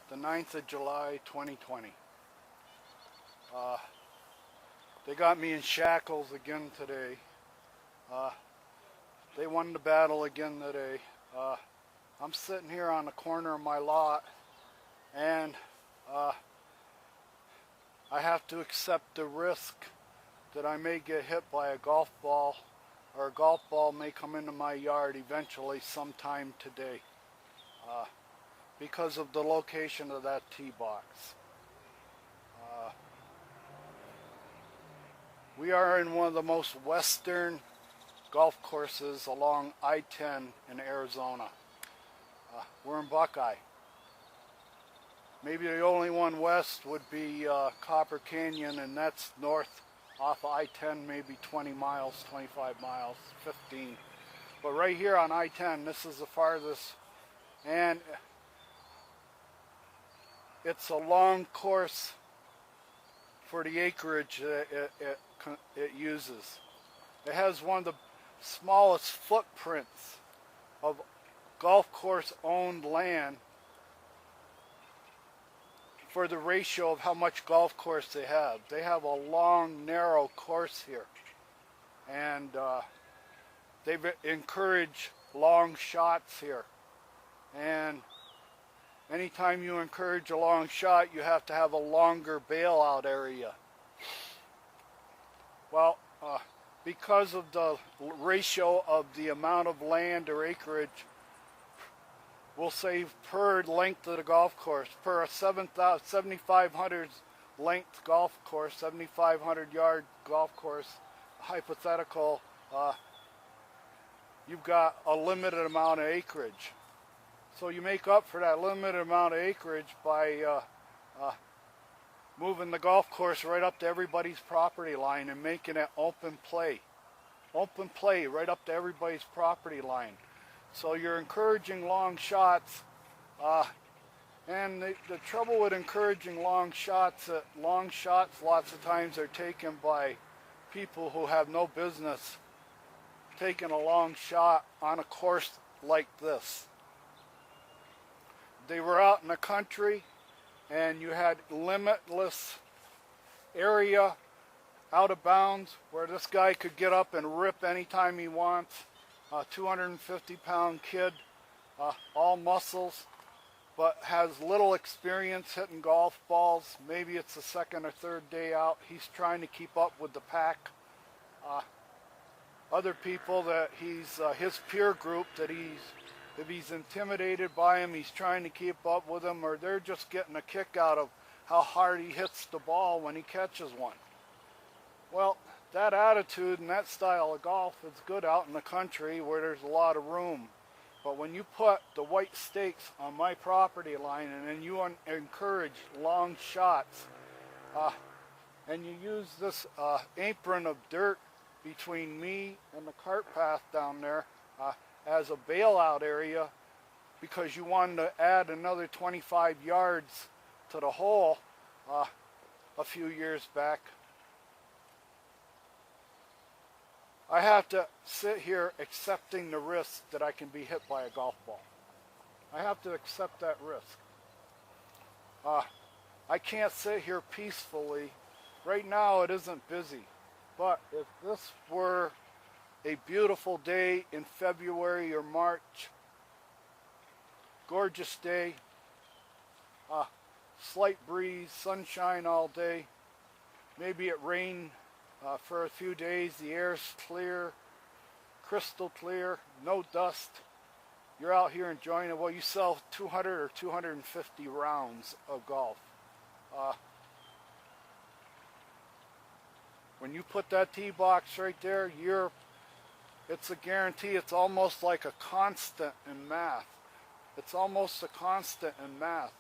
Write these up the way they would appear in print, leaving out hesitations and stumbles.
the 9th of July 2020. They got me in shackles again today. They won the battle again today. I'm sitting here on the corner of my lot, and I have to accept the risk that I may get hit by a golf ball, or a golf ball may come into my yard eventually sometime today because of the location of that tee box. We are in one of the most western golf courses along I-10 in Arizona. We're in Buckeye. Maybe the only one west would be Copper Canyon, and that's north off I-10, maybe 20 miles, 25 miles, 15. But right here on I-10, this is the farthest, and it's a long course for the acreage that it uses. It has one of the smallest footprints of golf course owned land for the ratio of how much golf course they have. They have a long, narrow course here, and they've encouraged long shots here. And anytime you encourage a long shot, you have to have a longer bailout area. Well, because of the ratio of the amount of land or acreage, we'll say per length of the golf course, per a 7,500 length golf course, 7,500 yard golf course, hypothetical, you've got a limited amount of acreage. So you make up for that limited amount of acreage by moving the golf course right up to everybody's property line and making it open play. Open play right up to everybody's property line. So you're encouraging long shots, and the trouble with encouraging long shots lots of times are taken by people who have no business taking a long shot on a course like this. They were out in the country, and you had limitless area out of bounds where this guy could get up and rip anytime he wants. A 250-pound kid, all muscles, but has little experience hitting golf balls. Maybe it's the second or third day out. He's trying to keep up with the pack. Other people that his peer group, that if he's intimidated by him, he's trying to keep up with him, or they're just getting a kick out of how hard he hits the ball when he catches one. Well, that attitude and that style of golf is good out in the country where there's a lot of room. But when you put the white stakes on my property line, and then you encourage long shots, and you use this apron of dirt between me and the cart path down there as a bailout area because you wanted to add another 25 yards to the hole a few years back, I have to sit here accepting the risk that I can be hit by a golf ball. I have to accept that risk. I can't sit here peacefully. Right now it isn't busy, but if this were a beautiful day in February or March, gorgeous day, slight breeze, sunshine all day, maybe it rained for a few days, the air's clear, crystal clear, no dust. You're out here enjoying it. Well, you sell 200 or 250 rounds of golf. When you put that tee box right there, it's a guarantee. It's almost like a constant in math. It's almost a constant in math.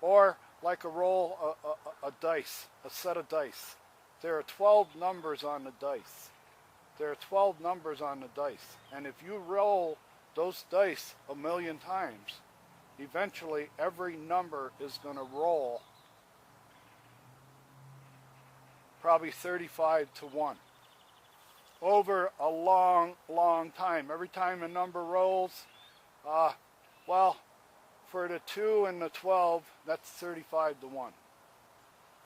Or like a roll, a dice, a set of dice. There are 12 numbers on the dice. There are 12 numbers on the dice. And if you roll those dice a million times, eventually every number is going to roll probably 35 to 1 over a long, long time. Every time a number rolls, well, For the 2 and the 12, that's 35 to 1.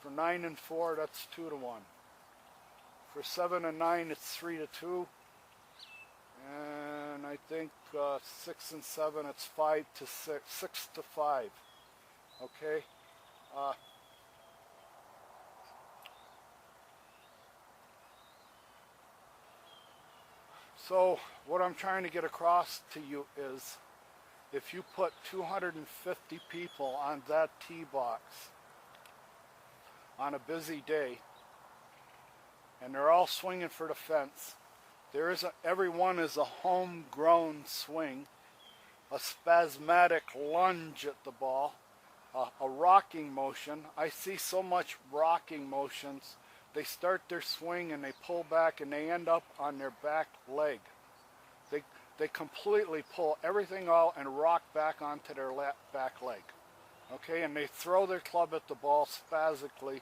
For 9 and 4, that's 2 to 1. For 7 and 9, it's 3 to 2. And I think 6 and 7, it's 5 to 6, 6 to 5. Okay? So what I'm trying to get across to you is, if you put 250 people on that tee box on a busy day, and they're all swinging for the fence, every one is a homegrown swing, a spasmodic lunge at the ball, a rocking motion. I see so much rocking motions. They start their swing and they pull back and they end up on their back leg. They completely pull everything out and rock back onto their back leg. Okay, and they throw their club at the ball spastically.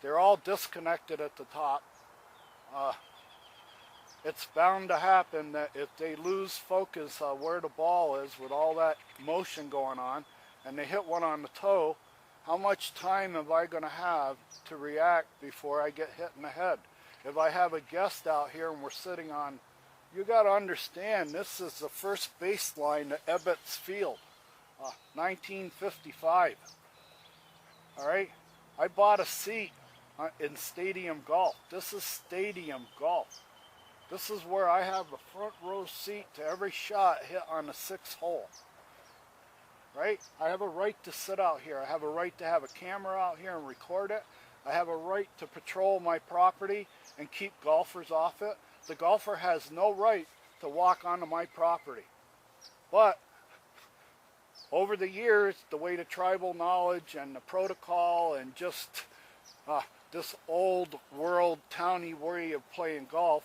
They're all disconnected at the top. It's bound to happen that if they lose focus where the ball is with all that motion going on, and they hit one on the toe, how much time am I going to have to react before I get hit in the head? If I have a guest out here and we're sitting on, you got to understand, this is the first baseline to Ebbets Field, 1955. All right, I bought a seat in stadium golf. This is stadium golf. This is where I have a front row seat to every shot hit on the 6th hole. Right? I have a right to sit out here. I have a right to have a camera out here and record it. I have a right to patrol my property and keep golfers off it. The golfer has no right to walk onto my property. But over the years, the way the tribal knowledge and the protocol and just this old world towny way of playing golf,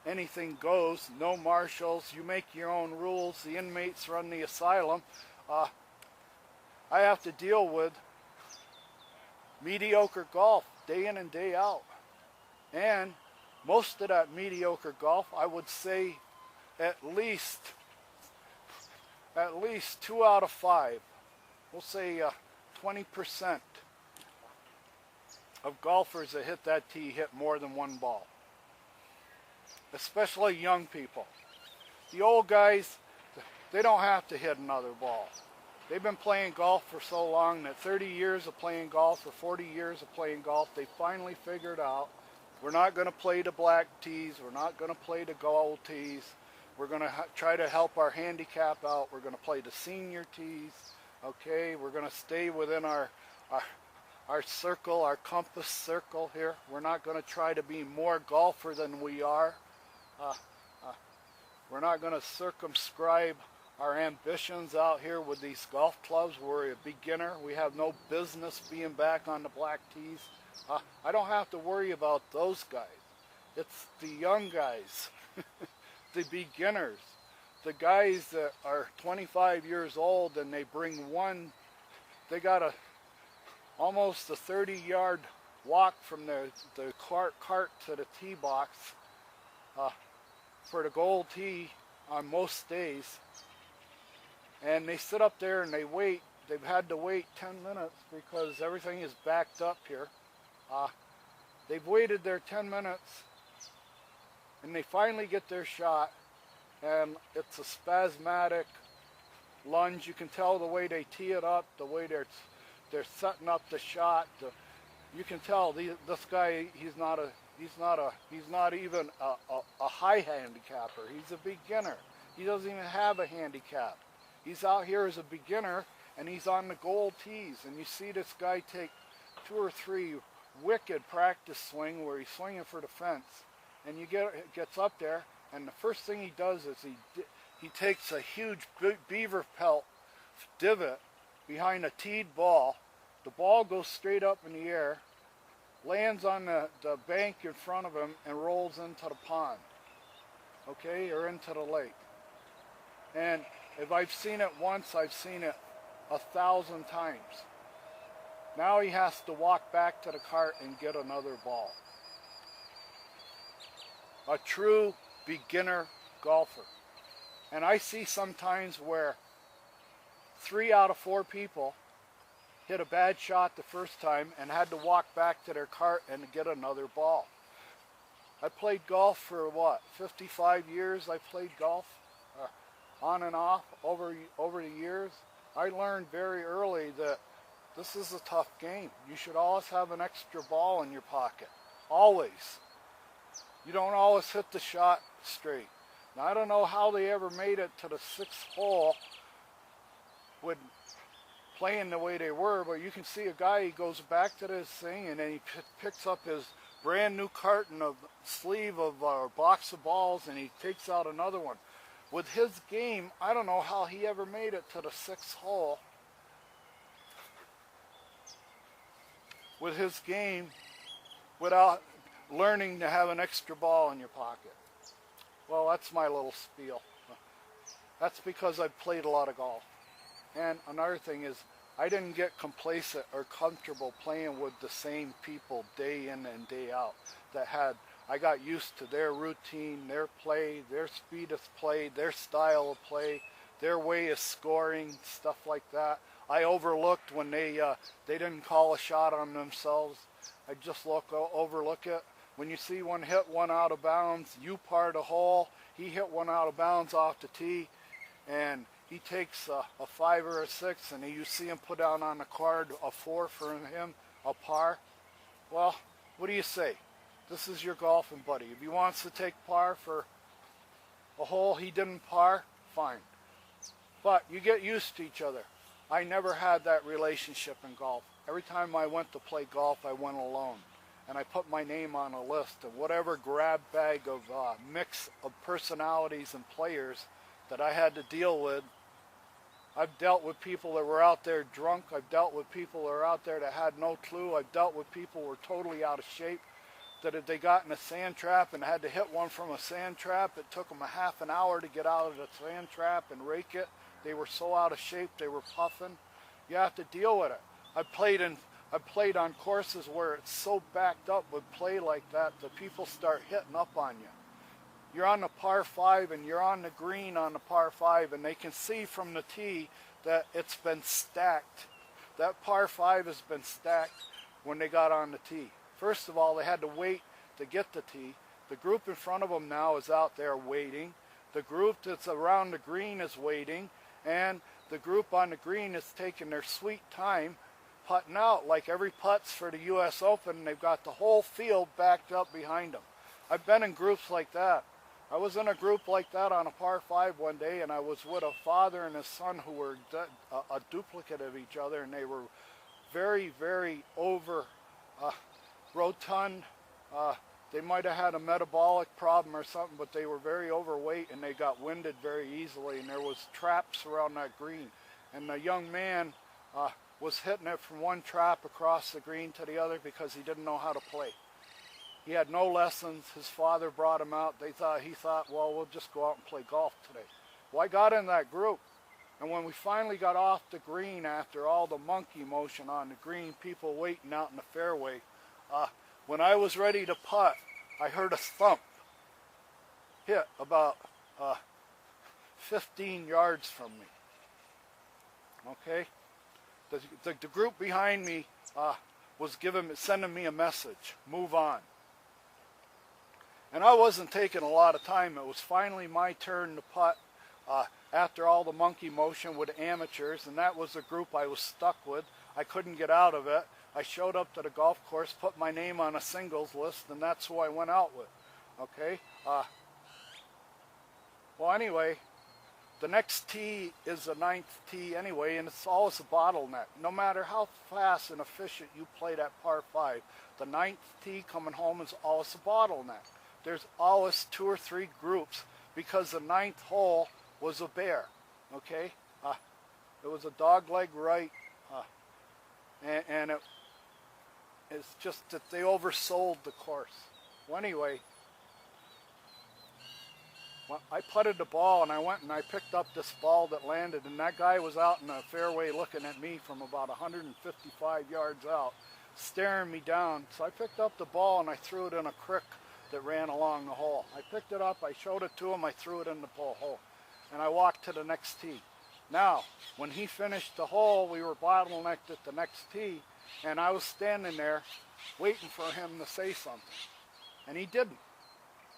anything goes, no marshals, you make your own rules, the inmates run the asylum. I have to deal with mediocre golf day in and day out. And most of that mediocre golf, I would say at least 2 out of 5, we'll say 20% of golfers that hit that tee hit more than one ball. Especially young people. The old guys, they don't have to hit another ball. They've been playing golf for so long that 30 years of playing golf or 40 years of playing golf, they finally figured out, we're not going to play the black tees, we're not going to play the gold tees, we're going to try to help our handicap out, we're going to play the senior tees, okay, we're going to stay within our circle, our compass circle here. We're not going to try to be more golfer than we are. We're not going to circumscribe our ambitions out here with these golf clubs. We're a beginner. We have no business being back on the black tees. I don't have to worry about those guys. It's the young guys, the beginners, the guys that are 25 years old and they bring they got almost a 30-yard walk from the cart to the tee box for the gold tee on most days. And they sit up there and they wait. They've had to wait 10 minutes because everything is backed up here. They've waited their 10 minutes and they finally get their shot, and it's a spasmodic lunge. You can tell the way they tee it up, the way they're setting up the shot. You can tell this guy, he's not even a high handicapper. He's a beginner. He doesn't even have a handicap. He's out here as a beginner and he's on the gold tees, and you see this guy take 2 or 3 wicked practice swing where he's swinging for the fence, and gets up there, and the first thing he does is he takes a huge beaver pelt divot behind a teed ball. The ball goes straight up in the air, lands on the bank in front of him, and rolls into the pond, okay, or into the lake. And if I've seen it once, I've seen it 1,000 times. Now he has to walk back to the cart and get another ball. A true beginner golfer. And I see sometimes where 3 out of 4 people hit a bad shot the first time and had to walk back to their cart and get another ball. I played golf for what, 55 years I played golf, on and off over the years. I learned very early that this is a tough game. You should always have an extra ball in your pocket, always. You don't always hit the shot straight. Now I don't know how they ever made it to the 6th hole with playing the way they were, but you can see a guy, he goes back to this thing and then he picks up his brand new carton of sleeve of box of balls and he takes out another one. With his game, I don't know how he ever made it to the 6th hole with his game without learning to have an extra ball in your pocket. Well, that's my little spiel. That's because I've played a lot of golf. And another thing is, I didn't get complacent or comfortable playing with the same people day in and day out. I got used to their routine, their play, their speed of play, their style of play, their way of scoring, stuff like that. I overlooked when they didn't call a shot on themselves. I just overlook it. When you see one hit one out of bounds, you par the hole. He hit one out of bounds off the tee, and he takes a 5 or a 6, and you see him put down on the card a 4 for him, a par. Well, what do you say? This is your golfing buddy. If he wants to take par for a hole he didn't par, fine. But you get used to each other. I never had that relationship in golf. Every time I went to play golf, I went alone. And I put my name on a list of whatever grab bag of mix of personalities and players that I had to deal with. I've dealt with people that were out there drunk. I've dealt with people that were out there that had no clue. I've dealt with people who were totally out of shape, that if they got in a sand trap and had to hit one from a sand trap, it took them a half an hour to get out of the sand trap and rake it. They were so out of shape, they were puffing. You have to deal with it. I played on courses where it's so backed up with play like that, the people start hitting up on you. You're on the par 5 and you're on the green on the par 5, and they can see from the tee that it's been stacked. That par 5 has been stacked when they got on the tee. First of all, they had to wait to get the tee. The group in front of them now is out there waiting. The group that's around the green is waiting, and the group on the green is taking their sweet time putting out. Like every putts for the U.S. Open, they've got the whole field backed up behind them. I've been in groups like that. I was in a group like that on a par 5 one day, and I was with a father and his son who were a duplicate of each other, and they were very, very rotund. They might have had a metabolic problem or something, but they were very overweight and they got winded very easily, and there was traps around that green. And the young man was hitting it from one trap across the green to the other because he didn't know how to play. He had no lessons. His father brought him out. He thought, well, we'll just go out and play golf today. Well, I got in that group, and when we finally got off the green after all the monkey motion on the green, people waiting out in the fairway, when I was ready to putt, I heard a thump hit about 15 yards from me. Okay? The group behind me was sending me a message, move on. And I wasn't taking a lot of time. It was finally my turn to putt after all the monkey motion with amateurs, and that was the group I was stuck with. I couldn't get out of it. I showed up to the golf course, put my name on a singles list, and that's who I went out with. Okay? Well, anyway, the next tee is the 9th tee anyway, and it's always a bottleneck. No matter how fast and efficient you play that par 5, the 9th tee coming home is always a bottleneck. There's always 2 or 3 groups because the 9th hole was a bear. Okay? It was a dogleg right, and it's just that they oversold the course. Well, anyway, I putted the ball and I went and I picked up this ball that landed, and that guy was out in the fairway looking at me from about 155 yards out, staring me down. So I picked up the ball and I threw it in a creek that ran along the hole. I picked it up, I showed it to him, I threw it in the hole, and I walked to the next tee. Now, when he finished the hole, we were bottlenecked at the next tee, and I was standing there waiting for him to say something. And he didn't.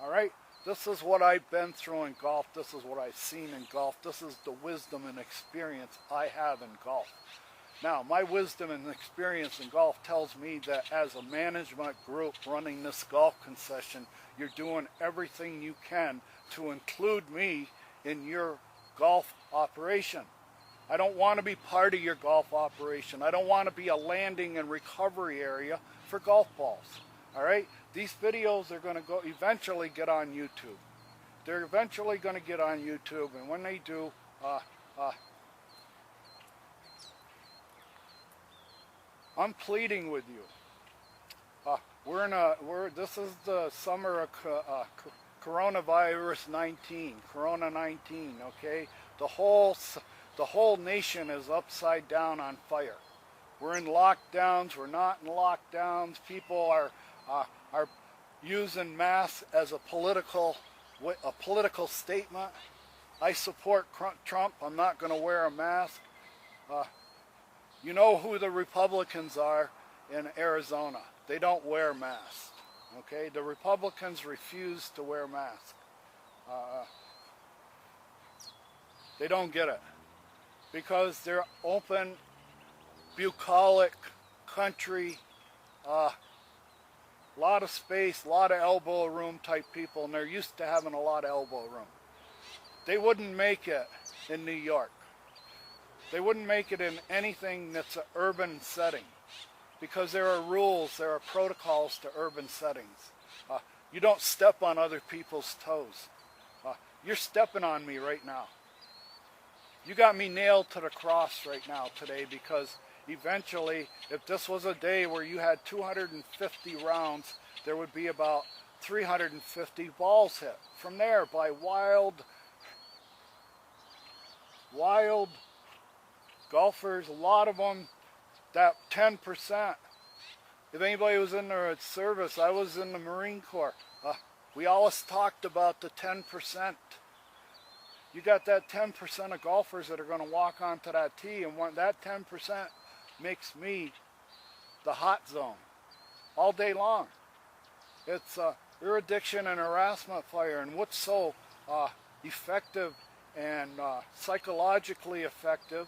All right? This is what I've been through in golf. This is what I've seen in golf. This is the wisdom and experience I have in golf. Now, my wisdom and experience in golf tells me that as a management group running this golf concession, you're doing everything you can to include me in your golf operation. I don't want to be part of your golf operation. I don't want to be a landing and recovery area for golf balls. All right? These videos are going to go eventually get on YouTube. They're eventually going to get on YouTube, and when they do, I'm pleading with you. This is the summer of coronavirus 19, Corona 19. Okay, the whole nation is upside down on fire. We're in lockdowns. We're not in lockdowns. People are using masks as a political statement. I support Trump. I'm not going to wear a mask. You know who the Republicans are in Arizona. They don't wear masks. Okay, the Republicans refuse to wear masks. They don't get it because they're open, bucolic country. Lot of space, a lot of elbow room type people, and they're used to having a lot of elbow room. They wouldn't make it in New York. They wouldn't make it in anything that's an urban setting because there are rules, there are protocols to urban settings. You don't step on other people's toes. You're stepping on me right now. You got me nailed to the cross right now today because eventually, if this was a day where you had 250 rounds, there would be about 350 balls hit. From there, by wild golfers, a lot of them, that 10%. If anybody was in the service, I was in the Marine Corps. We always talked about the 10%. You got that 10% of golfers that are going to walk onto that tee, and that 10% makes me the hot zone all day long. It's erudition and harassment fire, and what's so effective and psychologically effective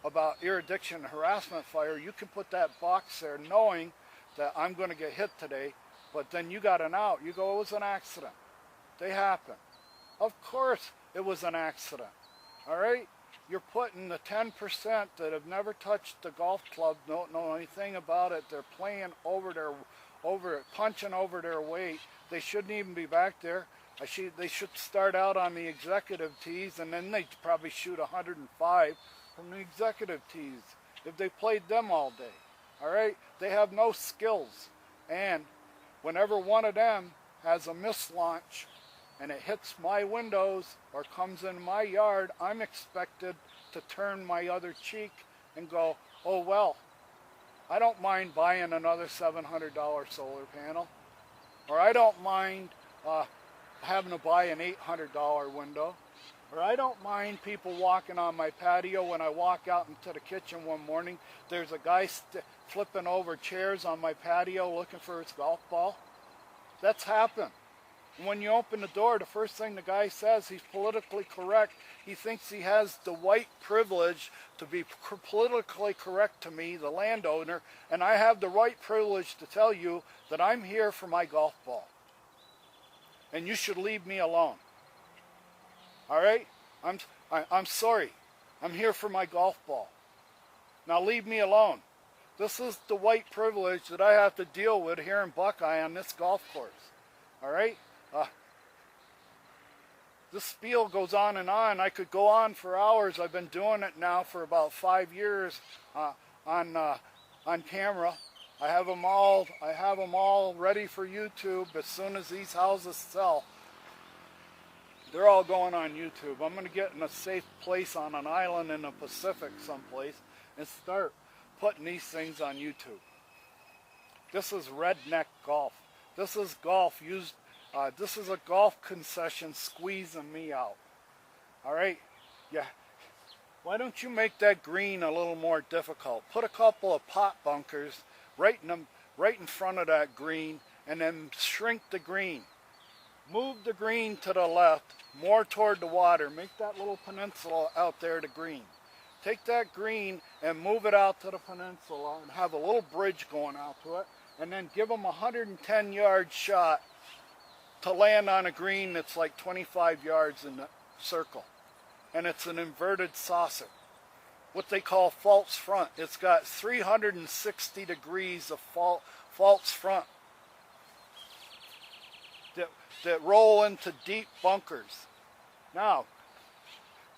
about erudition and harassment fire, you can put that box there knowing that I'm going to get hit today, but then you got an out. You go, it was an accident. They happen. Of course it was an accident. All right? You're putting the 10% that have never touched the golf club, don't know anything about it. They're playing punching over their weight. They shouldn't even be back there. They should start out on the executive tees, and then they probably shoot 105 from the executive tees if they played them all day. All right? They have no skills. And whenever one of them has a mislaunch and it hits my windows or comes in my yard, I'm expected to turn my other cheek and go, oh well, I don't mind buying another $700 solar panel, or I don't mind having to buy an $800 window, or I don't mind people walking on my patio. When I walk out into the kitchen one morning, there's a guy flipping over chairs on my patio looking for his golf ball. That's happened. And when you open the door, the first thing the guy says, he's politically correct. He thinks he has the white privilege to be politically correct to me, the landowner, and I have the right privilege to tell you that I'm here for my golf ball. And you should leave me alone. All right? I'm sorry. I'm here for my golf ball. Now leave me alone. This is the white privilege that I have to deal with here in Buckeye on this golf course. All right? This spiel goes on and on. I could go on for hours. I've been doing it now for about 5 years on camera. I have them all ready for YouTube. As soon as these houses sell, they're all going on YouTube. I'm going to get in a safe place on an island in the Pacific someplace and start putting these things on YouTube. This is redneck golf. This is golf used. This is a golf concession squeezing me out. All right, yeah. Why don't you make that green a little more difficult? Put a couple of pot bunkers right in front of that green, and then shrink the green. Move the green to the left, more toward the water. Make that little peninsula out there to green. Take that green and move it out to the peninsula and have a little bridge going out to it, and then give them a 110-yard shot to land on a green that's like 25 yards in the circle. And it's an inverted saucer, what they call false front. It's got 360 degrees of false front that roll into deep bunkers. Now,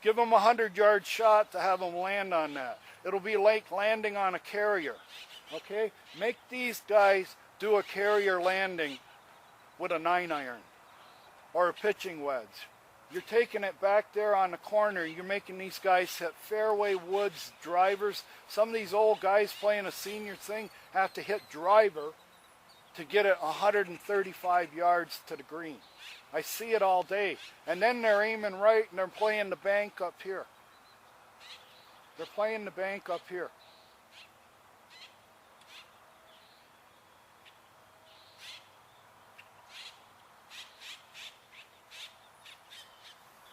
give them a 100-yard shot to have them land on that. It'll be like landing on a carrier, okay? Make these guys do a carrier landing with a 9-iron or a pitching wedge. You're taking it back there on the corner. You're making these guys hit fairway woods, drivers. Some of these old guys playing a senior thing have to hit driver to get it 135 yards to the green. I see it all day. And then they're aiming right and they're playing the bank up here. They're playing the bank up here.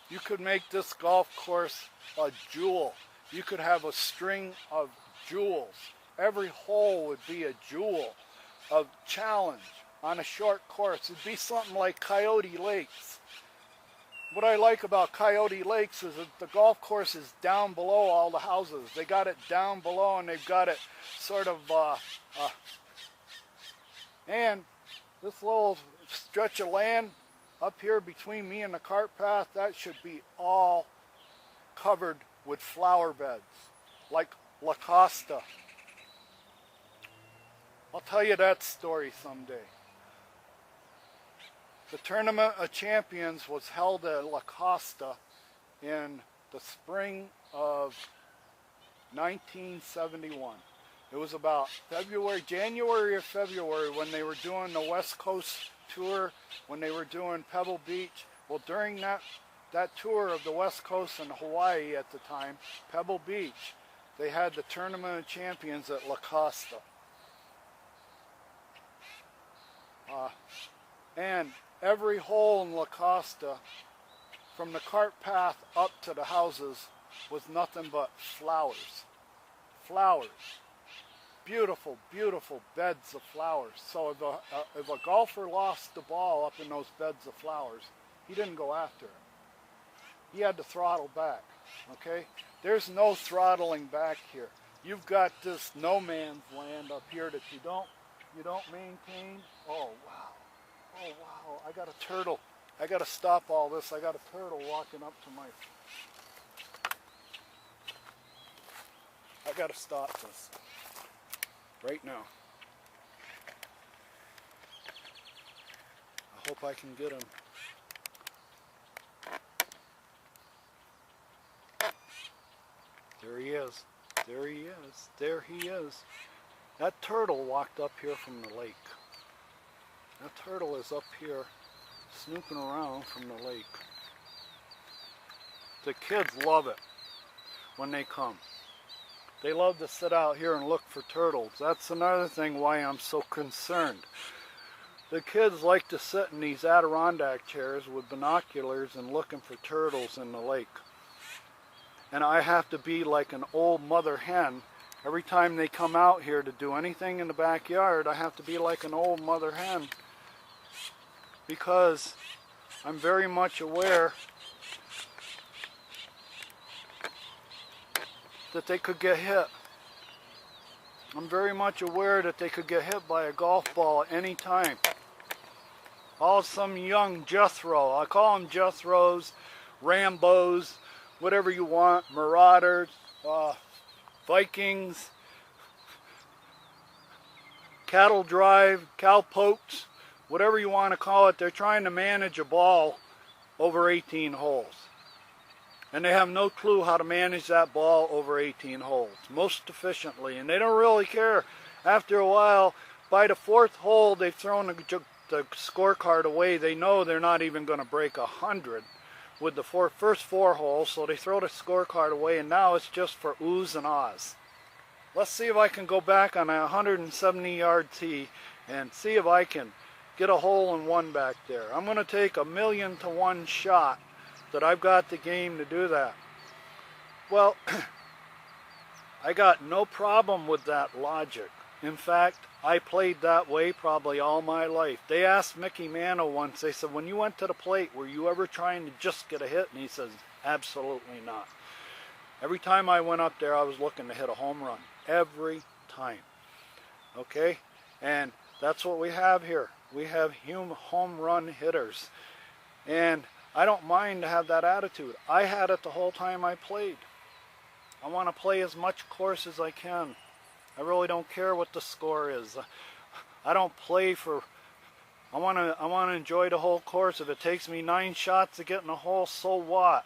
You could make this golf course a jewel. You could have a string of jewels. Every hole would be a jewel of challenge on a short course. It'd be something like Coyote Lakes. What I like about Coyote Lakes is that the golf course is down below all the houses. They got it down below, and they've got it sort of, and this little stretch of land up here between me and the cart path, that should be all covered with flower beds, like La Costa. I'll tell you that story someday. The Tournament of Champions was held at La Costa in the spring of 1971. It was about January or February when they were doing the West Coast tour, when they were doing Pebble Beach. Well, during that tour of the West Coast and Hawaii at the time, Pebble Beach, they had the Tournament of Champions at La Costa. And every hole in La Costa, from the cart path up to the houses, was nothing but flowers. Flowers. Beautiful, beautiful beds of flowers. So if a golfer lost the ball up in those beds of flowers, he didn't go after it. He had to throttle back, okay? There's no throttling back here. You've got this no man's land up here that you don't maintain. Oh, wow. Oh, wow. I got a turtle. I got to stop all this. I got a turtle walking up to my... I got to stop this right now. I hope I can get him. There he is. There he is. There he is. That turtle walked up here from the lake. That turtle is up here snooping around from the lake. The kids love it when they come. They love to sit out here and look for turtles. That's another thing why I'm so concerned. The kids like to sit in these Adirondack chairs with binoculars and looking for turtles in the lake. And I have to be like an old mother hen. Every time they come out here to do anything in the backyard, I have to be like an old mother hen. Because I'm very much aware that they could get hit. I'm very much aware that they could get hit by a golf ball at any time. All some young Jethro, I call them Jethros, Rambos, whatever you want, Marauders, Vikings, cattle drive, cowpokes, whatever you want to call it. They're trying to manage a ball over 18 holes. And they have no clue how to manage that ball over 18 holes most efficiently. And they don't really care. After a while, by the fourth hole, they've thrown the scorecard away. They know they're not even going to break 100 with the first 4 holes, so they throw the scorecard away, and now it's just for oohs and ahs. Let's see if I can go back on a 170-yard tee and see if I can get a hole in one back there. I'm going to take 1,000,000 to 1 shot that I've got the game to do that. Well, I got no problem with that logic. In fact, I played that way probably all my life. They asked Mickey Mantle once, they said, when you went to the plate, were you ever trying to just get a hit? And he says, absolutely not. Every time I went up there, I was looking to hit a home run. Every time. Okay? And that's what we have here. We have home run hitters. And I don't mind to have that attitude. I had it the whole time I played. I want to play as much course as I can. I really don't care what the score is. I don't play for... I want to enjoy the whole course. If it takes me 9 shots to get in a hole, so what?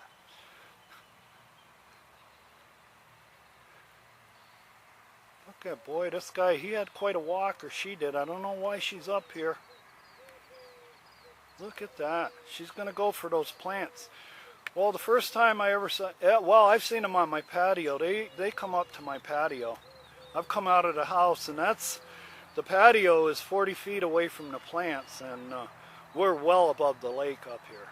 Look at, boy, this guy, he had quite a walk, or she did. I don't know why she's up here. Look at that. She's going to go for those plants. Well, the first time I ever saw... well, I've seen them on my patio. They come up to my patio. I've come out of the house, and the patio is 40 feet away from the plants, and we're well above the lake up here.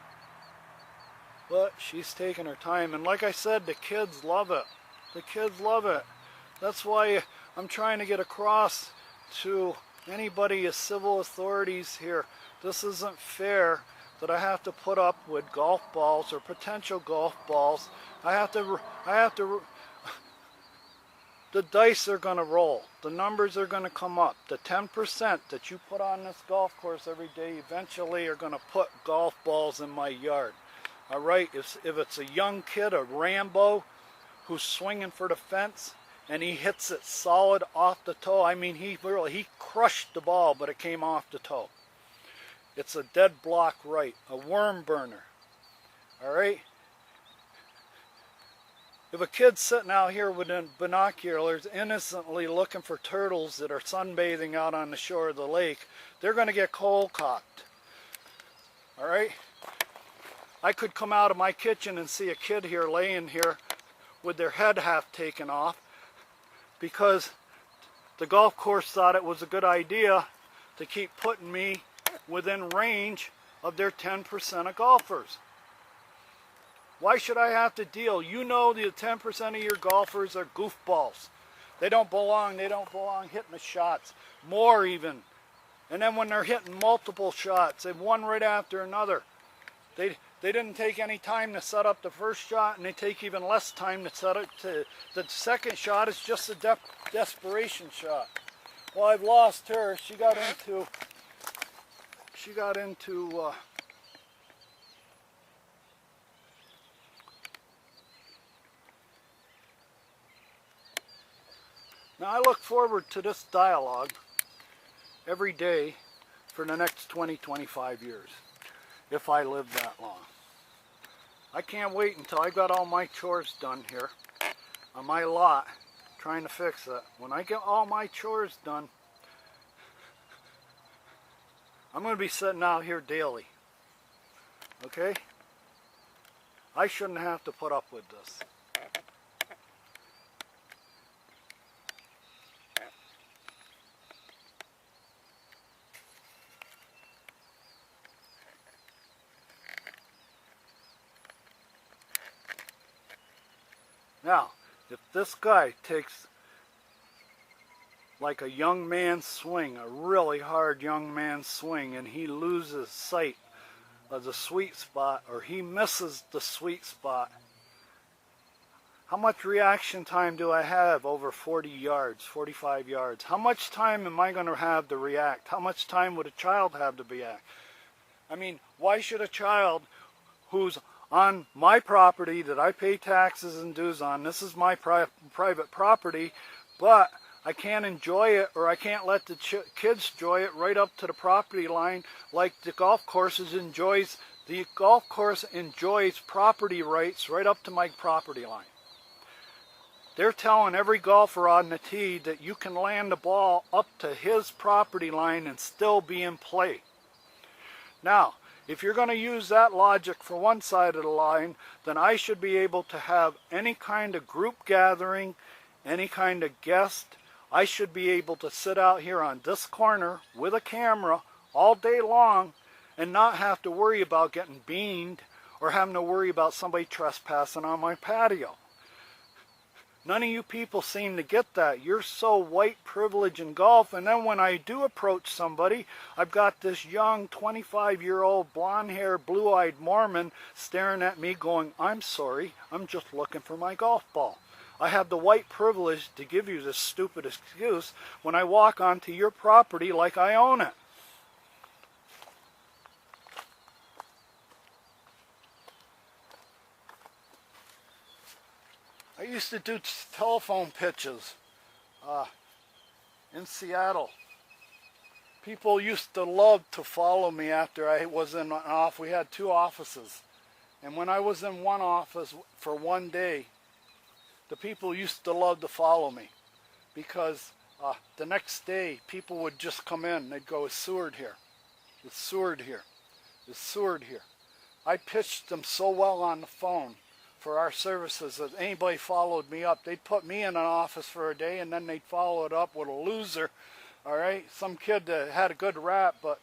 But she's taking her time, and like I said, the kids love it. The kids love it. That's why I'm trying to get across to anybody as civil authorities here. This isn't fair that I have to put up with golf balls or potential golf balls. The dice are going to roll. The numbers are going to come up. The 10% that you put on this golf course every day eventually are going to put golf balls in my yard. All right? If it's a young kid, a Rambo, who's swinging for the fence, and he hits it solid off the toe, I mean, he crushed the ball, but it came off the toe. It's a dead block right, a worm burner. All right? If a kid's sitting out here with binoculars innocently looking for turtles that are sunbathing out on the shore of the lake, they're going to get cold-cocked. All right? I could come out of my kitchen and see a kid here laying here with their head half taken off because the golf course thought it was a good idea to keep putting me within range of their 10% of golfers. Why should I have to deal? You know the 10% of your golfers are goofballs. They don't belong hitting the shots. More even. And then when they're hitting multiple shots, they've one right after another. They didn't take any time to set up the first shot, and they take even less time to set up the second shot. Is just a desperation shot. Well, I've lost her. She got into now I look forward to this dialogue every day for the next 20-25 years, if I live that long. I can't wait until I got all my chores done here on my lot, trying to fix it. When I get all my chores done, I'm going to be sitting out here daily. Okay? I shouldn't have to put up with this. Now, if this guy takes like a young man's swing, a really hard young man's swing, and he loses sight of the sweet spot, or he misses the sweet spot, how much reaction time do I have over 40 yards, 45 yards? How much time am I going to have to react? How much time would a child have to react? I mean, why should a child who's on my property that I pay taxes and dues on, this is my private property, but I can't enjoy it, or I can't let the kids enjoy it right up to the property line like the golf course enjoys. The golf course enjoys property rights right up to my property line. They're telling every golfer on the tee that you can land the ball up to his property line and still be in play. Now, If you're going to use that logic for one side of the line, then I should be able to have any kind of group gathering, any kind of guest. I should be able to sit out here on this corner with a camera all day long and not have to worry about getting beaned or having to worry about somebody trespassing on my patio. None of you people seem to get that. You're so white privilege in golf, and then when I do approach somebody, I've got this young 25-year-old blonde-haired, blue-eyed Mormon staring at me going, "I'm sorry, I'm just looking for my golf ball." I have the white privilege to give you this stupid excuse when I walk onto your property like I own it. I used to do telephone pitches in Seattle. People used to love to follow me after I was in an office. We had 2 offices. And when I was in one office for one day, the people used to love to follow me because the next day people would just come in. They'd go, "It's Seward here. It's Seward here. It's Seward here." I pitched them so well on the phone for our services that anybody followed me up. They'd put me in an office for a day and then they'd follow it up with a loser, all right? Some kid that had a good rap, but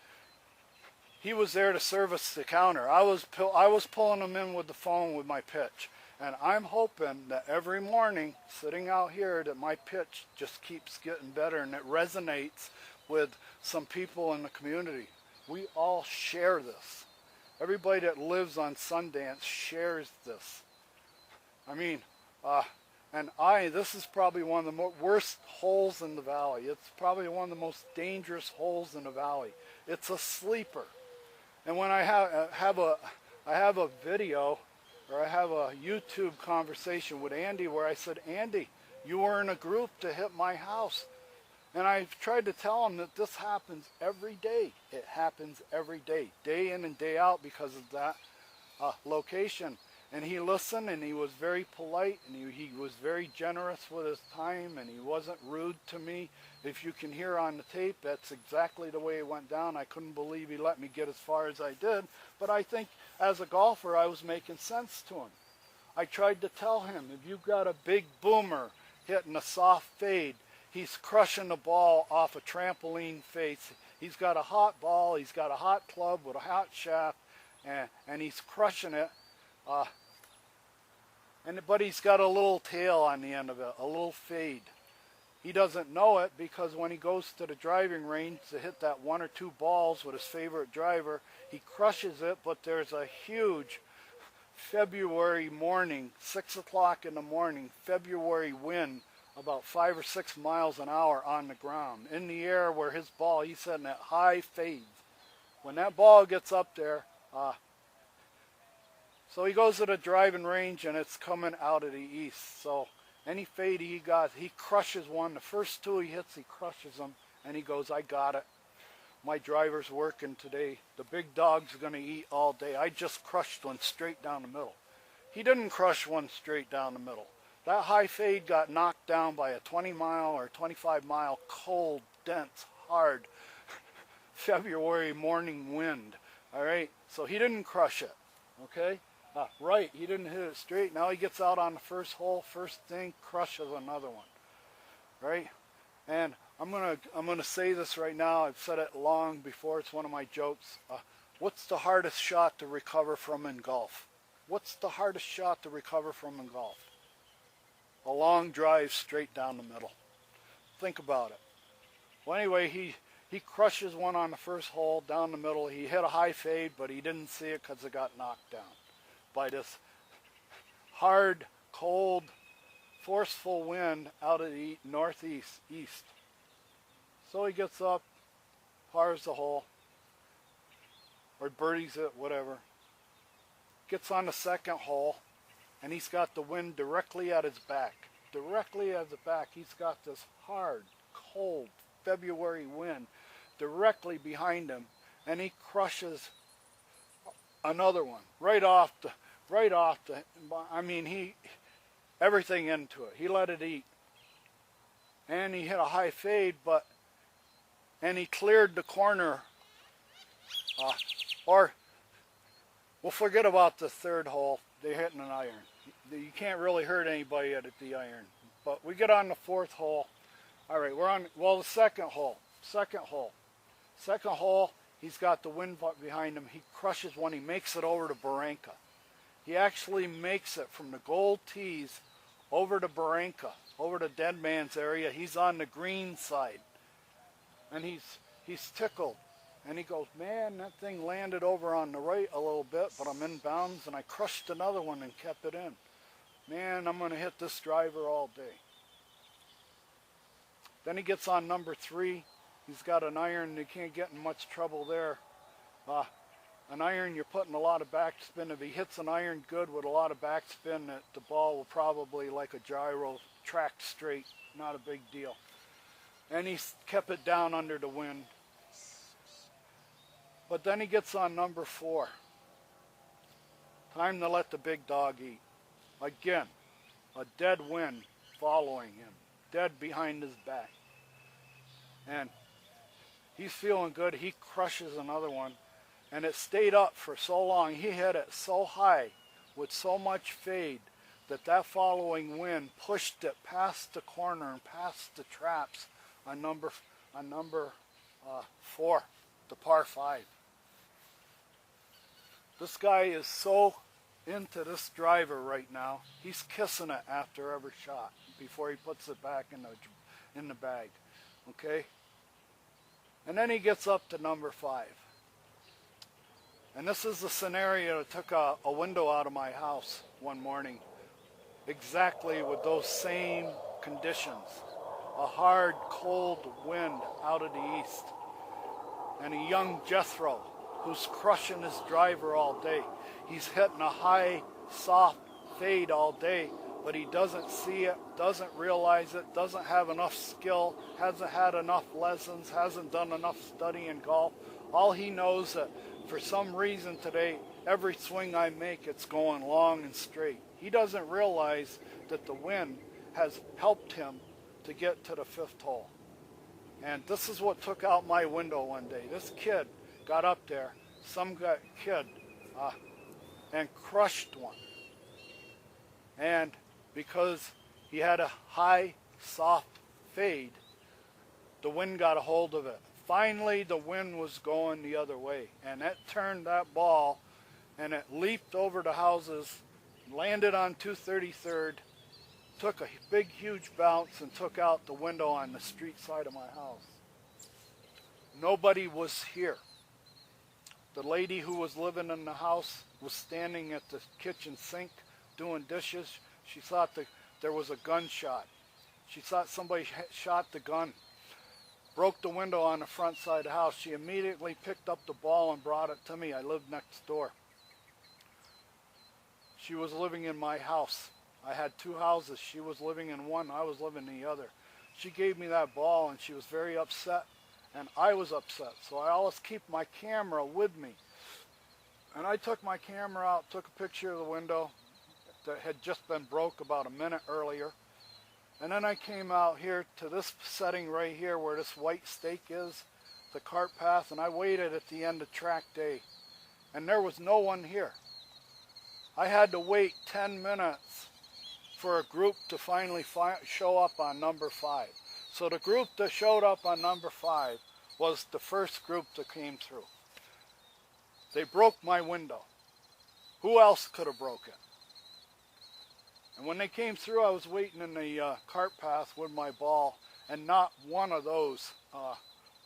he was there to service the counter. I was pulling them in with the phone with my pitch. And I'm hoping that every morning, sitting out here, that my pitch just keeps getting better and it resonates with some people in the community. We all share this. Everybody that lives on Sundance shares this. I mean, this is probably one of the worst holes in the valley. It's probably one of the most dangerous holes in the valley. It's a sleeper. And when I have a video, or I have a YouTube conversation with Andy where I said, "Andy, you were in a group to hit my house." And I've tried to tell him that this happens every day. It happens every day in and day out because of that location. And he listened, and he was very polite, and he was very generous with his time, and he wasn't rude to me. If you can hear on the tape, that's exactly the way it went down. I couldn't believe he let me get as far as I did, but I think as a golfer, I was making sense to him. I tried to tell him, if you've got a big boomer hitting a soft fade, he's crushing the ball off a trampoline face. He's got a hot ball, he's got a hot club with a hot shaft, and he's crushing it. But he's got a little tail on the end of it, a little fade. He doesn't know it because when he goes to the driving range to hit that 1 or 2 balls with his favorite driver, he crushes it, but there's a huge February morning, 6 o'clock in the morning, February wind, about 5 or 6 miles an hour on the ground. In the air where his ball, he's setting at high fades. When that ball gets up there, so he goes to the driving range and it's coming out of the east. So any fade he got, he crushes one. The first 2 he hits, he crushes them. And he goes, "I got it. My driver's working today. The big dog's going to eat all day. I just crushed one straight down the middle." He didn't crush one straight down the middle. That high fade got knocked down by a 20-mile or 25-mile cold, dense, hard February morning wind. All right? So he didn't crush it. Okay? Right, he didn't hit it straight. Now he gets out on the first hole, first thing, crushes another one. Right? And I'm gonna say this right now. I've said it long before. It's one of my jokes. What's the hardest shot to recover from in golf? What's the hardest shot to recover from in golf? A long drive straight down the middle. Think about it. Well, anyway, he crushes one on the first hole down the middle. He hit a high fade, but he didn't see it because it got knocked down by this hard, cold, forceful wind out of the northeast, east. So he gets up, pars the hole, or birdies it, whatever. Gets on the second hole, and he's got the wind directly at his back. Directly at the back, he's got this hard, cold February wind directly behind him, and he crushes another one right off the, I mean, everything into it. He let it eat. And he hit a high fade, and he cleared the corner, or We'll forget about the third hole. They're hitting an iron. You can't really hurt anybody at the iron. But we get on the fourth hole. All right, we're on, well, the second hole. Second hole, he's got the wind behind him. He crushes one. He makes it over to Barranca. He actually makes it from the gold tees over to Barranca, over to Dead Man's area. He's on the green side. And he's tickled. And he goes, man, that thing landed over on the right a little bit, but I'm in bounds, and I crushed another one and kept it in. Man, I'm going to hit this driver all day. Then he gets on number 3. He's got an iron. He can't get in much trouble there. An iron, you're putting a lot of backspin. If he hits an iron good with a lot of backspin, the ball will probably, like a gyro, track straight. Not a big deal. And he kept it down under the wind. But then he gets on number 4. Time to let the big dog eat. Again, a dead wind following him. Dead behind his back. And he's feeling good. He crushes another one. And it stayed up for so long. He hit it so high with so much fade that following wind pushed it past the corner and past the traps on number 4, the par 5. This guy is so into this driver right now. He's kissing it after every shot before he puts it back in the bag. Okay? And then he gets up to number 5. And this is the scenario that took a window out of my house one morning. Exactly with those same conditions. A hard, cold wind out of the east. And a young Jethro who's crushing his driver all day. He's hitting a high, soft fade all day, but he doesn't see it, doesn't realize it, doesn't have enough skill, hasn't had enough lessons, hasn't done enough study in golf. All he knows that for some reason today, every swing I make, it's going long and straight. He doesn't realize that the wind has helped him to get to the 5th hole. And this is what took out my window one day. This kid got up there, and crushed one. And because he had a high, soft fade, the wind got a hold of it. Finally, the wind was going the other way, and it turned that ball, and it leaped over the houses, landed on 233rd, took a big, huge bounce, and took out the window on the street side of my house. Nobody was here. The lady who was living in the house was standing at the kitchen sink doing dishes. She thought that there was a gunshot. She thought somebody shot the gun. Broke the window on the front side of the house. She immediately picked up the ball and brought it to me. I lived next door. She was living in my house. I had 2 houses. She was living in one. I was living in the other. She gave me that ball, and she was very upset. And I was upset, so I always keep my camera with me. And I took my camera out, took a picture of the window that had just been broke about a minute earlier. And then I came out here to this setting right here where this white stake is, the cart path, and I waited at the end of track day. And there was no one here. I had to wait 10 minutes for a group to finally show up on number 5. So the group that showed up on number 5 was the first group that came through. They broke my window. Who else could have broke it? And when they came through, I was waiting in the cart path with my ball, and not one of those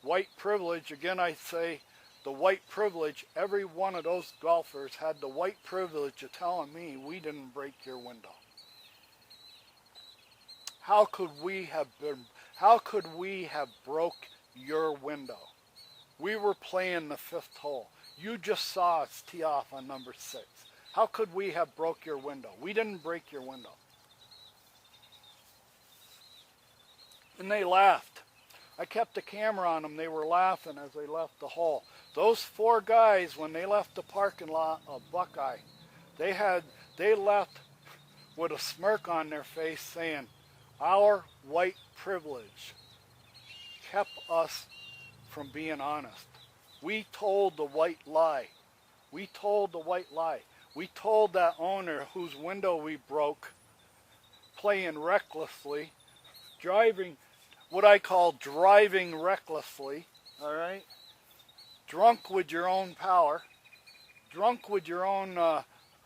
white privilege, again I say, the white privilege, every one of those golfers had the white privilege of telling me we didn't break your window. How could we have broke your window? We were playing the 5th hole. You just saw us tee off on number 6. How could we have broke your window? We didn't break your window. And they laughed. I kept the camera on them. They were laughing as they left the hole. Those 4 guys, when they left the parking lot of Buckeye, they left with a smirk on their face saying, our white privilege kept us from being honest. We told the white lie. We told the white lie. We told that owner whose window we broke, playing recklessly, driving, what I call driving recklessly, all right? Drunk with your own power, drunk with your own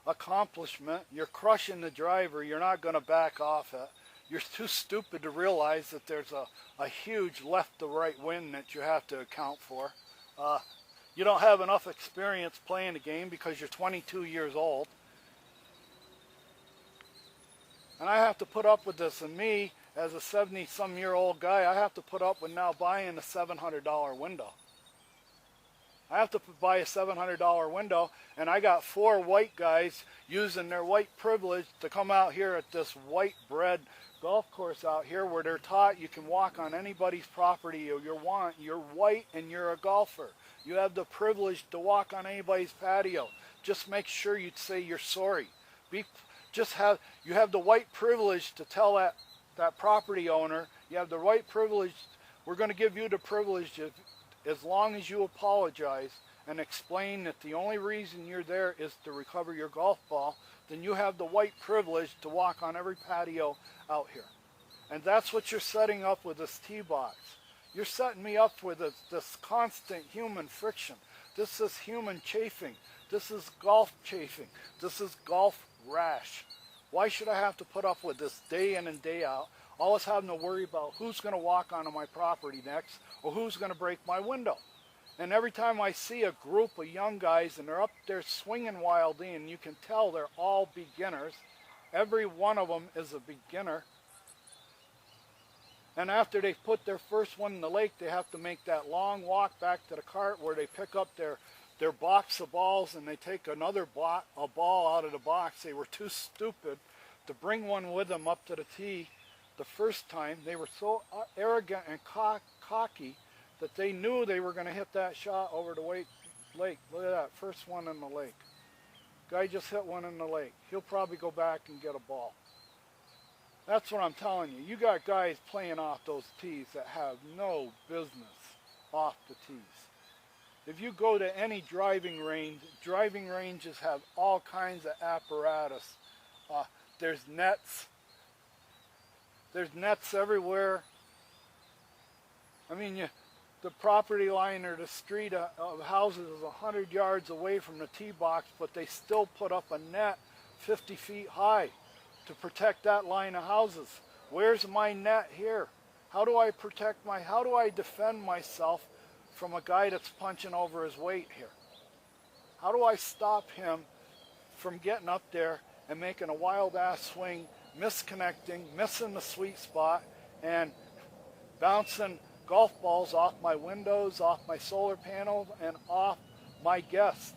accomplishment. You're crushing the driver. You're not going to back off it. You're too stupid to realize that there's a huge left to right wind that you have to account for. You don't have enough experience playing the game because you're 22 years old. And I have to put up with this. And me, as a 70-some-year-old guy, I have to put up with now buying a $700 window. I have to buy a $700 window, and I got 4 white guys using their white privilege to come out here at this white bread golf course out here where they're taught you can walk on anybody's property you want. You're white and you're a golfer. You have the privilege to walk on anybody's patio. Just make sure you say you're sorry. You have the white privilege to tell that property owner, you have the white privilege, we're going to give you the privilege as long as you apologize and explain that the only reason you're there is to recover your golf ball, then you have the white privilege to walk on every patio out here. And that's what you're setting up with this tee box. You're setting me up with this constant human friction. This is human chafing. This is golf chafing. This is golf rash. Why should I have to put up with this day in and day out, always having to worry about who's going to walk onto my property next or who's going to break my window? And every time I see a group of young guys and they're up there swinging wildly and you can tell they're all beginners, every one of them is a beginner. And after they've put their first one in the lake, they have to make that long walk back to the cart where they pick up their box of balls and they take another a ball out of the box. They were too stupid to bring one with them up to the tee the first time. They were so arrogant and cocky that they knew they were going to hit that shot over the lake. Look at that, first one in the lake. Guy just hit one in the lake. He'll probably go back and get a ball. That's what I'm telling you. You got guys playing off those tees that have no business off the tees. If you go to any driving ranges have all kinds of apparatus. There's nets. There's nets everywhere. I mean, the property line or the street of houses is 100 yards away from the tee box, but they still put up a net 50 feet high to protect that line of houses. Where's my net here? How do I defend myself from a guy that's punching over his weight here? How do I stop him from getting up there and making a wild ass swing, misconnecting, missing the sweet spot, and bouncing golf balls off my windows, off my solar panels, and off my guest?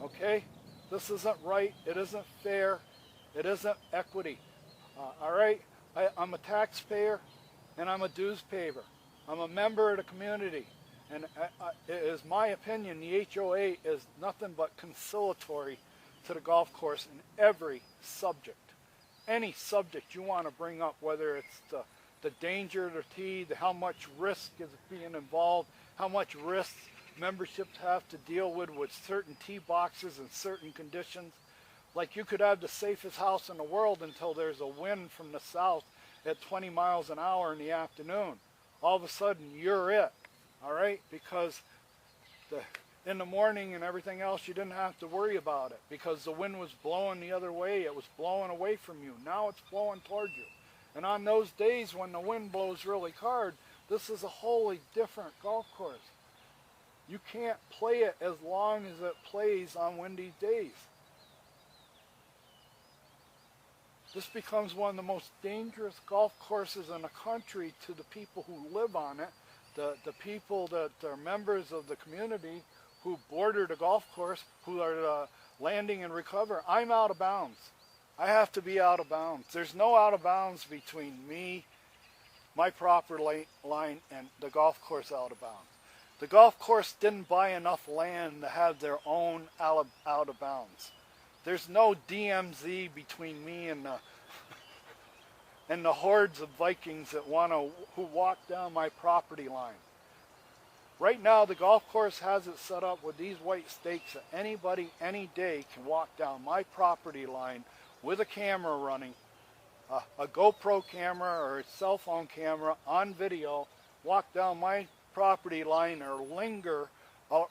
Okay? This isn't right. It isn't fair. It isn't equity. All right? I'm a taxpayer and I'm a dues payer. I'm a member of the community. And it is my opinion the HOA is nothing but conciliatory to the golf course in every subject. Any subject you want to bring up, whether it's the danger of the tee, how much risk is being involved, how much risk memberships have to deal with certain tee boxes and certain conditions. Like you could have the safest house in the world until there's a wind from the south at 20 miles an hour in the afternoon. All of a sudden, you're it, all right? Because in the morning and everything else, you didn't have to worry about it because the wind was blowing the other way. It was blowing away from you. Now it's blowing toward you. And on those days when the wind blows really hard, this is a wholly different golf course. You can't play it as long as it plays on windy days. This becomes one of the most dangerous golf courses in the country to the people who live on it, the people that are members of the community who border the golf course, who are landing and recover. I'm out of bounds. I have to be out of bounds. There's no out of bounds between me, my property line, and the golf course out of bounds. The golf course didn't buy enough land to have their own out of bounds. There's no DMZ between me and the hordes of Vikings who walk down my property line. Right now, the golf course has it set up with these white stakes that anybody, any day, can walk down my property line with a camera running, a GoPro camera or a cell phone camera on video, walk down my property line or linger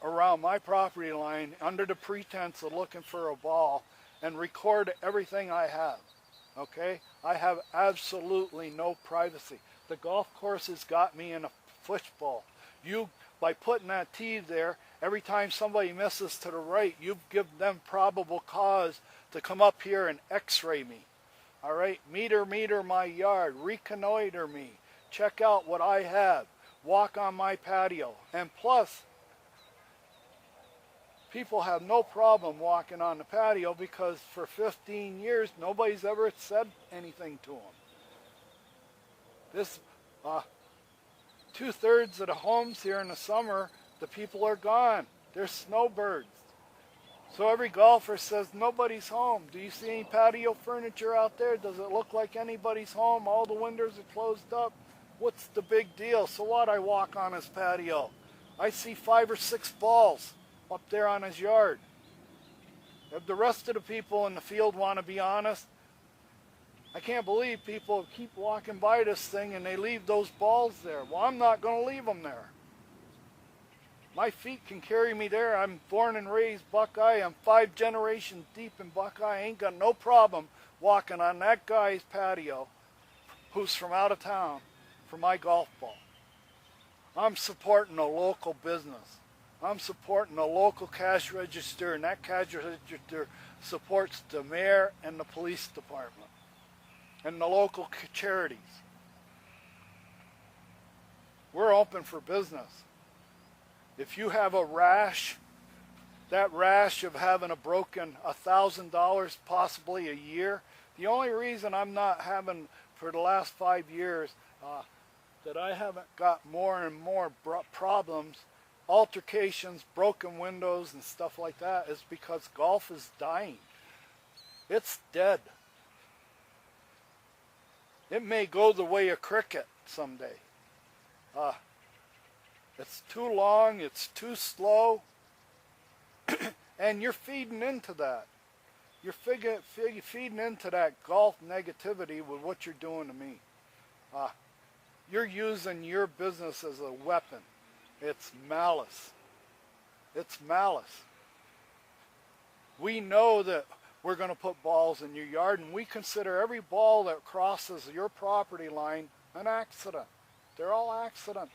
around my property line under the pretense of looking for a ball and record everything I have. Okay? I have absolutely no privacy. The golf course has got me in a fishbowl. By putting that tee there, every time somebody misses to the right, you've given them probable cause to come up here and x-ray me. All right? Meter my yard. Reconnoiter me. Check out what I have. Walk on my patio. And plus, people have no problem walking on the patio because for 15 years, nobody's ever said anything to them. This, 2/3 of the homes here in the summer, the people are gone. They're snowbirds. So every golfer says, nobody's home. Do you see any patio furniture out there? Does it look like anybody's home? All the windows are closed up. What's the big deal? So what? I walk on his patio. I see 5 or 6 balls up there on his yard. If the rest of the people in the field want to be honest, I can't believe people keep walking by this thing and they leave those balls there. Well, I'm not going to leave them there. My feet can carry me there. I'm born and raised Buckeye. I'm 5 generations deep in Buckeye. I ain't got no problem walking on that guy's patio who's from out of town for my golf ball. I'm supporting a local business. I'm supporting a local cash register, and that cash register supports the mayor and the police department and the local charities. We're open for business. If you have a rash, that rash of having a broken $1,000 possibly a year, the only reason I'm not having for the last 5 years that I haven't got more and more problems, altercations, broken windows and stuff like that is because golf is dying. It's dead. It may go the way of cricket someday. It's too long, it's too slow, and you're feeding into that. You're feeding into that golf negativity with what you're doing to me. You're using your business as a weapon. It's malice. It's malice. We know that we're going to put balls in your yard, and we consider every ball that crosses your property line an accident. They're all accidents.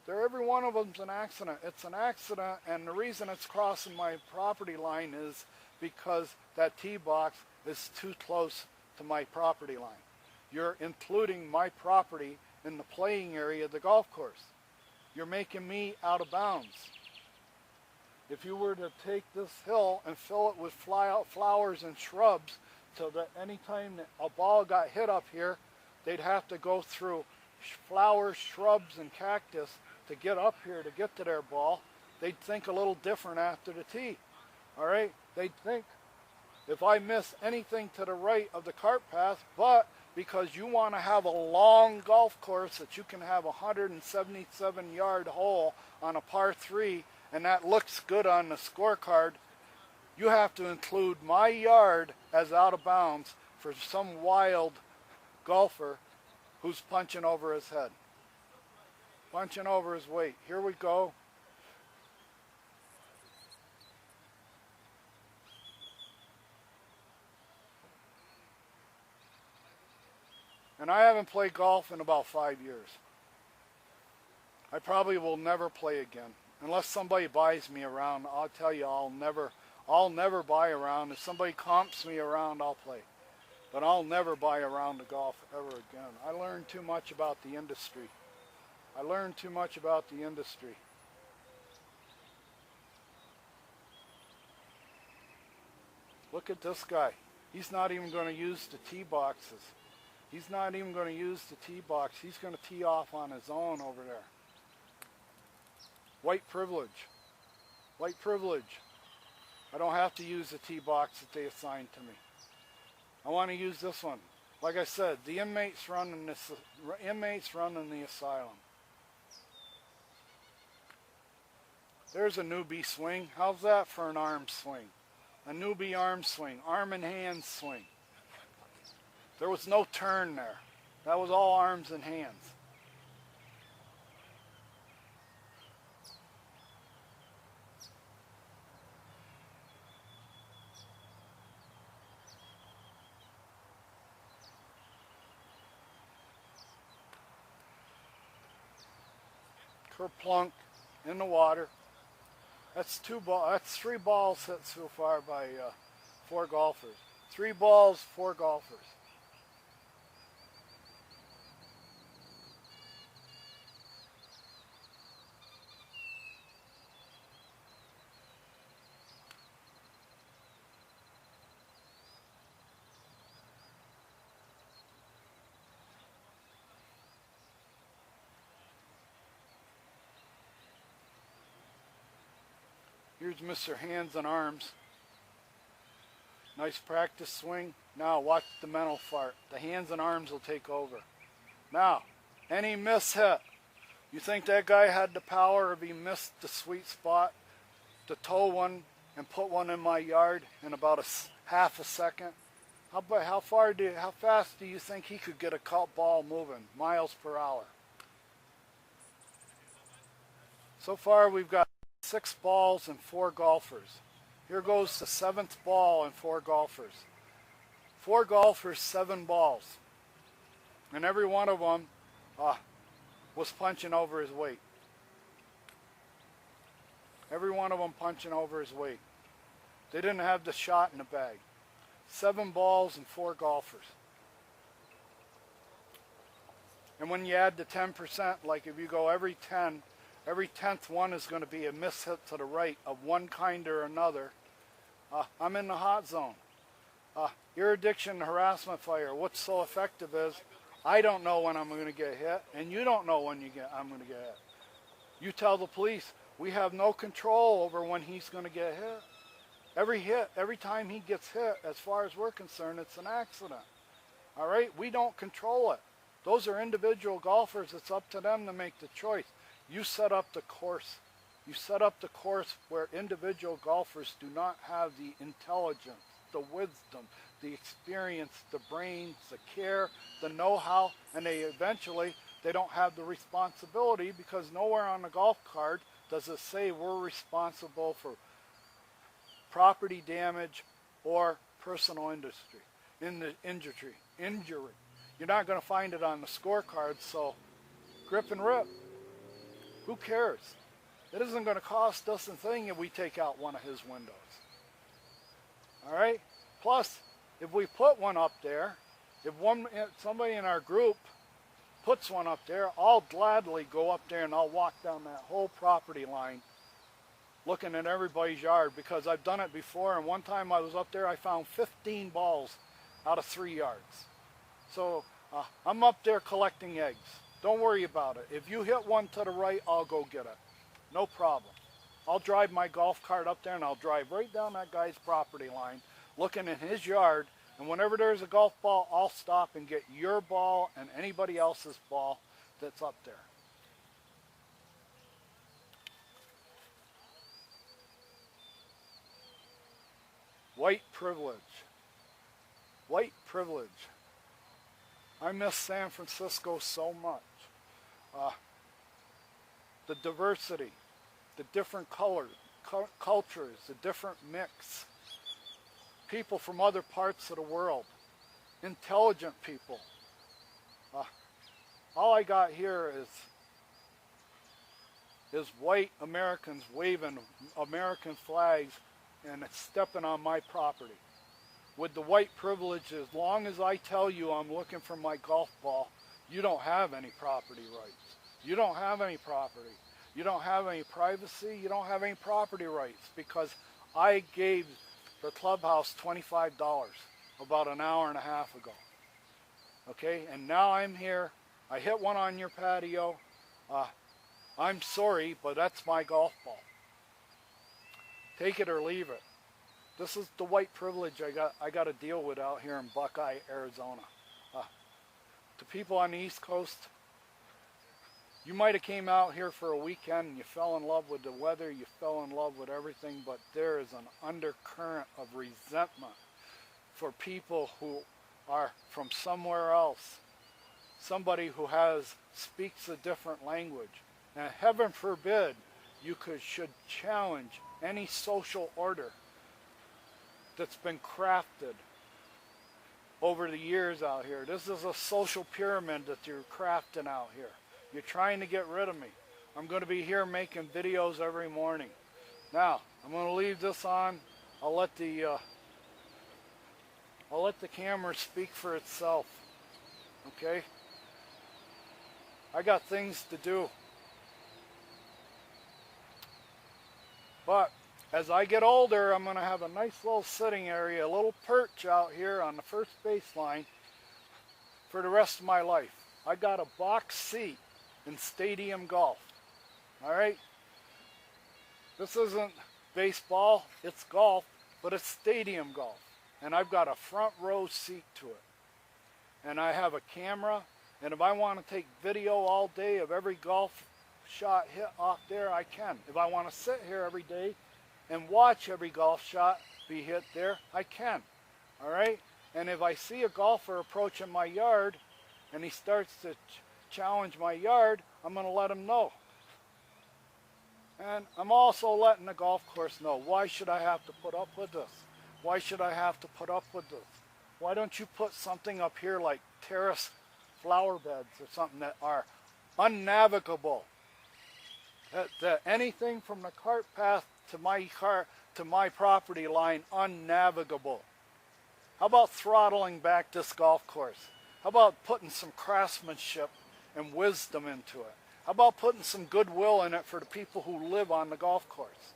Every one of them's an accident. It's an accident, and the reason it's crossing my property line is because that tee box is too close to my property line. You're including my property in the playing area of the golf course. You're making me out of bounds. If you were to take this hill and fill it with flowers and shrubs so that anytime a ball got hit up here, they'd have to go through flowers, shrubs, and cactus to get up here to get to their ball, they'd think a little different after the tee. All right? They'd think if I miss anything to the right of the cart path, but because you want to have a long golf course that you can have a 177-yard hole on a par 3, and that looks good on the scorecard, you have to include my yard as out of bounds for some wild golfer who's punching over his head. Punching over his weight. Here we go. And I haven't played golf in about 5 years. I probably will never play again. Unless somebody buys me around, I'll tell you I'll never buy around. If somebody comps me around, I'll play. But I'll never buy around the golf ever again. I learned too much about the industry. Look at this guy. He's not even going to use the tee boxes. He's not even going to use the tee box. He's going to tee off on his own over there. White privilege. White privilege. I don't have to use the tee box that they assigned to me. I want to use this one. Like I said, the inmates running the asylum. There's a newbie swing. How's that for an arm swing? A newbie arm swing, arm and hand swing. There was no turn there. That was all arms and hands. Kerplunk in the water. That's three balls hit so far by 4 golfers. 3 balls, 4 golfers. Here's Mr. Hands and Arms. Nice practice swing. Now watch the mental fart. The hands and arms will take over. Now, any miss hit. You think that guy had the power if he missed the sweet spot to tow one and put one in my yard in about half a second? How fast do you think he could get a ball moving? Miles per hour. So far we've got 6 balls and 4 golfers. Here goes the 7th ball and 4 golfers. 4 golfers, 7 balls. And every one of them was punching over his weight. Every one of them punching over his weight. They didn't have the shot in the bag. 7 balls and 4 golfers. And when you add the 10%, like if you go every 10, every 10th one is going to be a miss hit to the right of one kind or another. I'm in the hot zone. Interdiction, harassment fire. What's so effective is I don't know when I'm going to get hit, and you don't know when I'm going to get hit. You tell the police, we have no control over when he's going to get hit. Every time he gets hit, as far as we're concerned, it's an accident. All right? We don't control it. Those are individual golfers. It's up to them to make the choice. You set up the course. You set up the course where individual golfers do not have the intelligence, the wisdom, the experience, the brains, the care, the know-how, and they don't have the responsibility, because nowhere on the golf card does it say we're responsible for property damage or personal injury. You're not going to find it on the scorecard, so grip and rip. Who cares? It isn't going to cost us a thing if we take out one of his windows. All right? Plus, if we put one up there, if somebody in our group puts one up there, I'll gladly go up there and I'll walk down that whole property line looking at everybody's yard, because I've done it before, and one time I was up there, I found 15 balls out of 3 yards. So I'm up there collecting eggs. Don't worry about it. If you hit one to the right, I'll go get it. No problem. I'll drive my golf cart up there and I'll drive right down that guy's property line, looking in his yard, and whenever there's a golf ball, I'll stop and get your ball and anybody else's ball that's up there. White privilege. White privilege. I miss San Francisco so much. The diversity, the different colors, cultures, the different mix. People from other parts of the world. Intelligent people. All I got here is white Americans waving American flags and it's stepping on my property. With the white privilege, as long as I tell you I'm looking for my golf ball, you don't have any property rights. You don't have any property. You don't have any privacy. You don't have any property rights, because I gave the clubhouse $25 about an hour and a half ago. Okay, and now I'm here. I hit one on your patio. I'm sorry, but that's my golf ball. Take it or leave it. This is the white privilege I got to deal with out here in Buckeye, Arizona. The people on the East Coast, You might have came out here for a weekend and you fell in love with the weather, you fell in love with everything, but there is an undercurrent of resentment for people who are from somewhere else. Somebody who speaks a different language. And heaven forbid you should challenge any social order that's been crafted over the years out here. This is a social pyramid that you're crafting out here. You're trying to get rid of me. I'm going to be here making videos every morning. Now, I'm going to leave this on. I'll let the camera speak for itself. Okay? I got things to do. But as I get older, I'm going to have a nice little sitting area, a little perch out here on the first baseline for the rest of my life. I got a box seat in stadium golf. All right? This isn't baseball, it's golf, but it's stadium golf. And I've got a front row seat to it. And I have a camera, and if I want to take video all day of every golf shot hit off there, I can. If I want to sit here every day and watch every golf shot be hit there, I can. All right? And if I see a golfer approaching my yard and he starts to challenge my yard, I'm going to let him know. And I'm also letting the golf course know, why should I have to put up with this? Why should I have to put up with this? Why don't you put something up here like terrace flower beds or something that are unnavigable? That anything from the cart path to my property line, unnavigable. How about throttling back this golf course? How about putting some craftsmanship and wisdom into it? How about putting some goodwill in it for the people who live on the golf course?